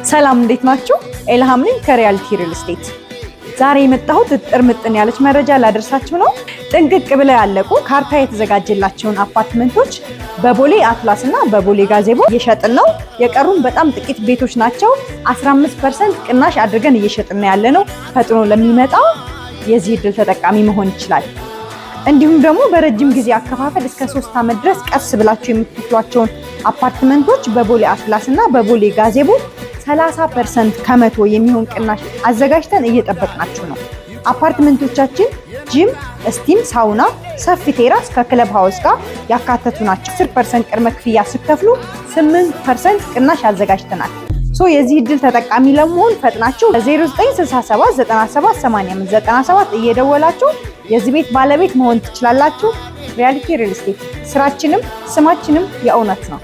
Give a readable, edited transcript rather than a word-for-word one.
ሰላም እንዴት ናችሁ? ኤልሃም ነኝ ከሪያሊቲ ሪል ስቴት። ዛሬ የመጣሁት ጥርምጥን ያለች መረጃ ላደርሳችሁ ነው። ጥንቅቅ ብለው ያለቁ ካርታ የተዘጋጀላቸውን አፓርትመንቶች በቦሌ አትላስ እና በቦሌ ጋዜቦ እየሸጥን ነው። የቀሩን በጣም ጥቂት ቤቶች ናቸው። 15% ቅናሽ አድርገን እየሸጥን ያለ ነው። ፈጥኖ ለሚመጣ የዚህ ዕድል ተጠቃሚ መሆን ይችላል። እንዲሁም ደግሞ በረጅም ጊዜ አከፋፈል እስከ 3 ዓመት ድረስ ቀስ ብላችሁ የምትከፍሏቸውን አፓርትመንቶች በቦሌ አትላስ እና በቦሌ ጋዜቦ 30% ከመቶ የሚሆን ቅናሽ አዘጋጅተን እየጠበቅናችሁ ነው። አፓርትመንቶቻችን ጂም፣ ስቲም፣ ሳውና፣ ሰፊ ቴራስ ከክለብ ሃውስ ጋር ያካተቱ ናቸው። 10% ቅድመ ክፍያ ስትከፍሉ 8% ቅናሽ አዘጋጅተናል። የዚህ ዕድል ተጠቃሚ ለመሆን ፈጥናችሁ 0967 97 88 97 እየደወላችሁ የዚህ ቤት ባለቤት መሆን ትችላላችሁ። ሪያሊቲ ሪል ስቴት ስራችንም ስማችንም የእውነት ነው።